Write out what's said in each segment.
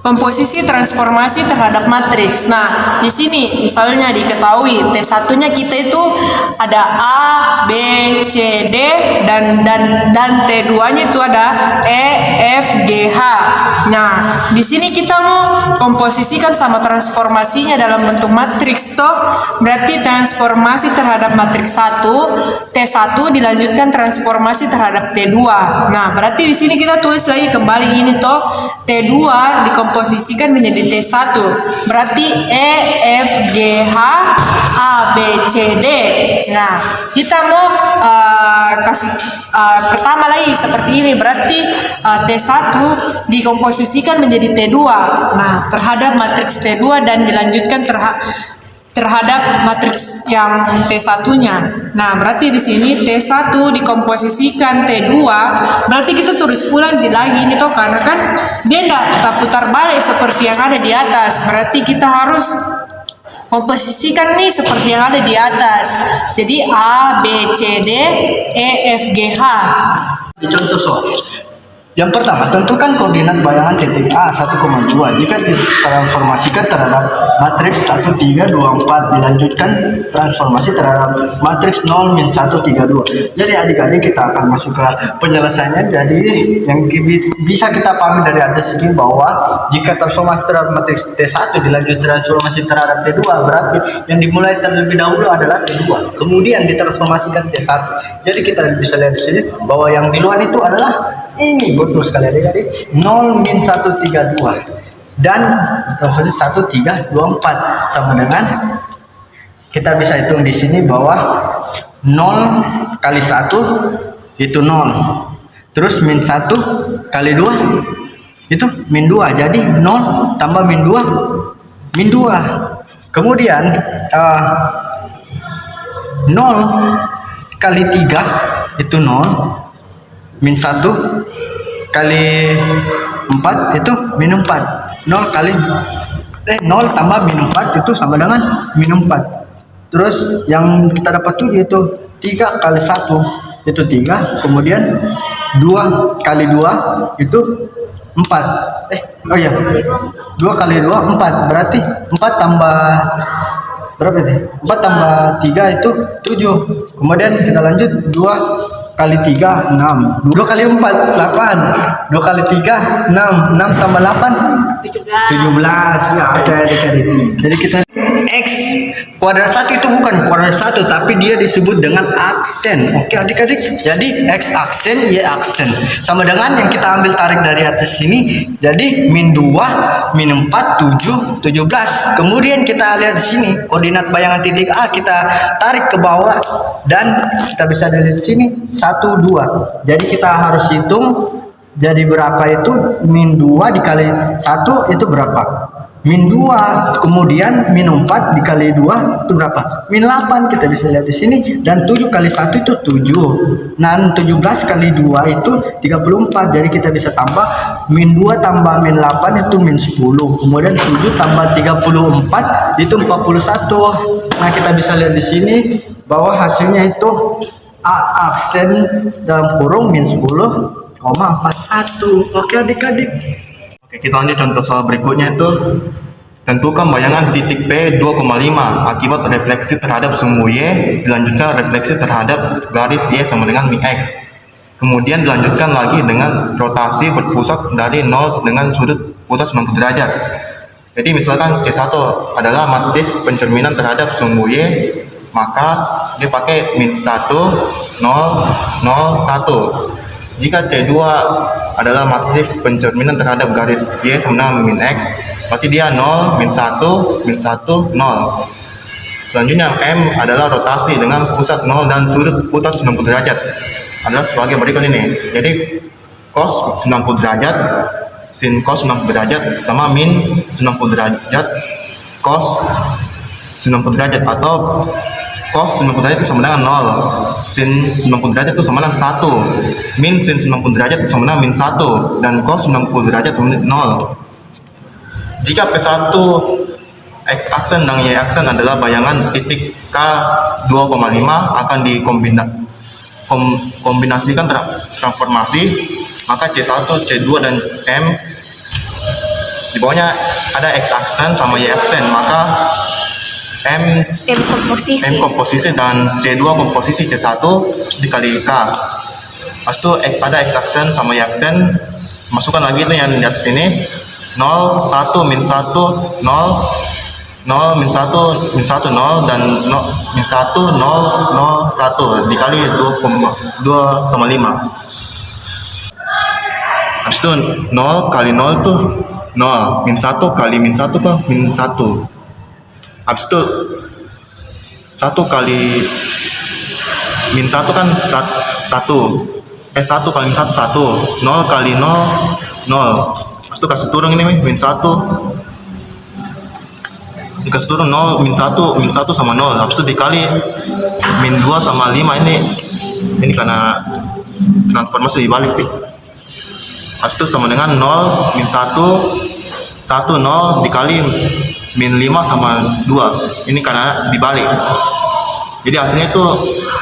Komposisi transformasi terhadap matriks. Nah, di sini misalnya diketahui T1-nya kita itu ada A, B, C, D dan T2-nya itu ada E, F, G, H. Nah, di sini kita mau komposisikan sama transformasinya dalam bentuk matriks toh. Berarti transformasi terhadap matriks 1, T1 dilanjutkan transformasi terhadap T2. Nah, berarti di sini kita tulis lagi kembali ini toh. T2 dikomposisikan menjadi T1. Berarti E, F, G, H, A, B, C, D. Nah, kita mau kasih pertama lagi seperti ini. Berarti T1 dikomposisikan menjadi T2. Nah, terhadap matriks T2 dan dilanjutkan terhadap matriks yang T1-nya. Nah, berarti di sini T1 dikomposisikan T2, berarti kita tulis ulang lagi ini toh, karena kan dia tidak kita putar balik seperti yang ada di atas. Berarti kita harus komposisikan nih seperti yang ada di atas. Jadi A, B, C, D, E, F, G, H. Di contoh soal. Yang pertama, tentukan koordinat bayangan titik A 1,2 jika ditransformasikan terhadap matriks 1, 3, 2, 4 dilanjutkan transformasi terhadap matriks 0, min 1, 3, 2. Jadi adik-adik kita akan masuk ke penyelesaiannya. Jadi yang bisa kita pahami dari atas ini bahwa jika transformasi terhadap matriks T1 dilanjut transformasi terhadap T2, berarti yang dimulai terlebih dahulu adalah T2, kemudian ditransformasikan T1. Jadi kita bisa lihat di sini bahwa yang di luar itu adalah ini, betul sekali adik-adik, 0, min 1, 3, 2 dan transformasi 1, 3, 2, 4 sama dengan kita bisa hitung di sini bahwa 0 kali 1 itu 0, terus min 1 kali 2 itu min 2, jadi 0 tambah min 2 min 2. Kemudian 0 kali 3 itu 0, min 1 kali 4 itu min 4. 0 kali 0 tambah min 4 itu sama dengan min 4. Terus yang kita dapat tuh yaitu 3 kali 1 itu 3, kemudian 2 kali 2 itu 4. Oh iya, 2 kali 2 4, berarti 4 tambah berapa itu? 4 tambah 3 itu 7. Kemudian kita lanjut 2 kali 3 6, 2 kali 4 8, 2 kali 3 6, 6 tambah 8 17. Ya, oke adik-adik. Jadi kita X kuadrat 1 itu bukan kuadrat 1, tapi dia disebut dengan aksen. Oke adik-adik. Jadi X aksen, Y aksen. Sama dengan yang kita ambil tarik dari atas sini. Jadi min 2, min 4, 7, 17. Kemudian kita lihat di sini koordinat bayangan titik A kita tarik ke bawah dan kita bisa dari sini 1, 2. Jadi kita harus hitung jadi berapa itu min 2 dikali 1 itu berapa? Min 2, kemudian min 4 dikali 2 itu berapa? Min 8, kita bisa lihat di sini, dan 7 kali 1 itu 7. Nah, 17 kali 2 itu 34. Jadi kita bisa tambah min 2 tambah min 8 itu min 10. Kemudian 7 tambah 34 itu 41. Nah, kita bisa lihat di sini bahwa hasilnya itu A aksen dalam kurung min 10,41. Oke adik-adik. Oke, kita lanjut contoh soal berikutnya itu tentukan bayangan titik P 2,5 akibat refleksi terhadap sumbu Y dilanjutkan refleksi terhadap garis Y sama dengan min X. Kemudian dilanjutkan lagi dengan rotasi berpusat dari 0 dengan sudut pusat 90 derajat. Jadi misalkan C1 adalah matriks pencerminan terhadap sumbu Y, maka dia pakai min 1 0 0 1. Jika C2 adalah matriks pencerminan terhadap garis Y sama dengan min X, berarti dia 0, min 1, min 1, 0. Selanjutnya M adalah rotasi dengan pusat 0 dan sudut pusat 90 derajat. Adalah sebagai berikut ini. Jadi cos 90 derajat, sin cos 90 derajat sama min 90 derajat cos 90 derajat, atau cos 90 derajat itu sama dengan 0, sin 90 derajat itu sama dengan 1, min sin 90 derajat itu sama dengan min 1, dan cos 90 derajat sama dengan 0. Jika P1 X aksen dan Y aksen adalah bayangan titik K 2,5 akan dikombinasikan transformasi, maka C1, C2 dan M di bawahnya ada X aksen sama Y aksen, maka M komposisi dan C2 komposisi C1 dikali K. Pas itu ada X aksen sama Y aksen, masukkan lagi itu yang di atas ini 0, 1, min 1, 0, 0, min 1, min 1, 0, dan 0, min 1, 0, 0, 1 dikali 2 sama 5. Habis itu 0 kali 0 tuh 0, min 1 kali min 1 kan min 1. Habis itu 1 kali min 1 kan 1. 1 kali min 1 1. 0 kali 0 0. Habis itu kasih turun ini min 1. Dikasih turun 0 min 1 sama 0. Habis itu dikali min 2 sama 5 ini karena transformasi dibalik. Habis itu sama dengan 0 min 1 0 dikali min 5 sama 2, ini karena dibalik. Jadi hasilnya itu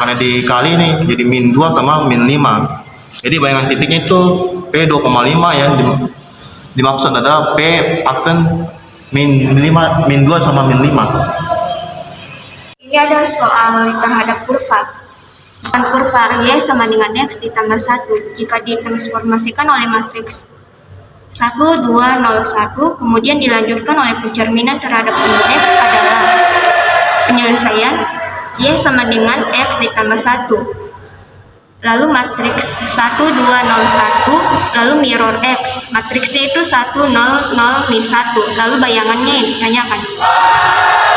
karena dikali ini jadi min 2 sama min 5. Jadi bayangan titiknya itu P 2,5 yang dimaksud adalah P aksen min 2 sama min 5. Ini ada soal terhadap kurva. Kurva Y sama dengan X ditambah 1 jika ditransformasikan oleh matriks 1, 2, 0, 1, kemudian dilanjutkan oleh pencerminan terhadap sumbu X adalah penyelesaian Y sama dengan X ditambah 1. Lalu matriks 1, 2, 0, 1, lalu mirror X. Matriksnya itu 1, 0, 0, min 1. Lalu bayangannya yang ditanyakan.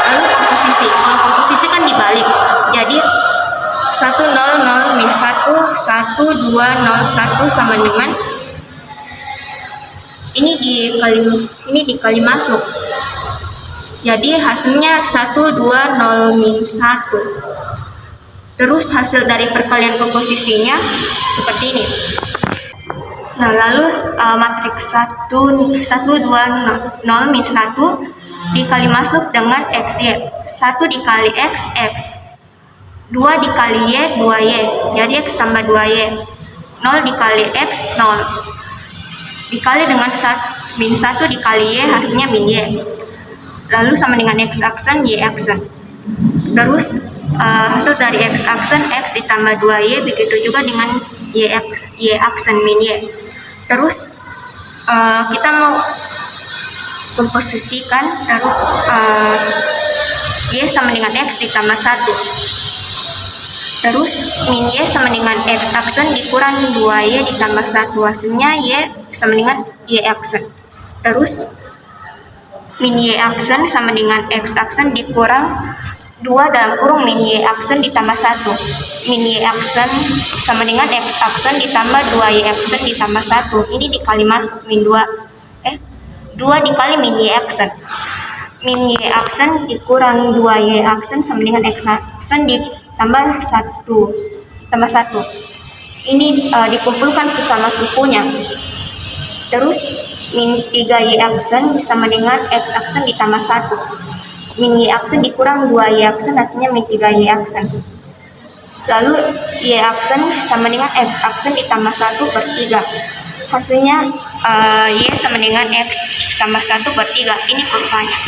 Lalu komposisi. Kalau komposisi kan dibalik. Jadi 1, 0, 0, min 1, 1, 2, 0, 1 sama dengan ini dikali masuk. Jadi hasilnya 1, 2, 0, min 1. Terus hasil dari perkalian komposisinya seperti ini. Nah, lalu matriks 1, 2, 0, min 1 dikali masuk dengan XY. 1 dikali X, X. 2 dikali Y, 2Y. Jadi X tambah 2Y. 0 dikali X, 0. Dikali dengan min 1 dikali Y, hasilnya min Y. Lalu sama dengan X aksen, Y aksen. Terus hasil dari X aksen, X ditambah 2Y, begitu juga dengan Y aksen min Y. Terus kita mau komposisikan, terus Y sama dengan X ditambah 1. Terus min Y sama dengan X aksen dikurang 2Y ditambah 1, hasilnya Y sama dengan Y aksen. Terus min Y aksen sama dengan X aksen dikurang 2 dalam kurung min Y aksen ditambah 1. Min Y aksen sama dengan X aksen ditambah 2Y aksen ditambah 1. Ini dikali masuk min 2 dikali min Y aksen. Min Y aksen dikurang 2Y aksen sama dengan X aksen ditambah 1. Ini dikumpulkan sesama sukunya. Terus min 3Y aksen sama dengan X aksen ditambah 1. Min Y aksen dikurang 2Y aksen, hasilnya min 3Y aksen. Lalu Y aksen sama dengan X aksen ditambah 1/3. Hasilnya Y sama dengan X tambah 1/3. Ini kurvanya.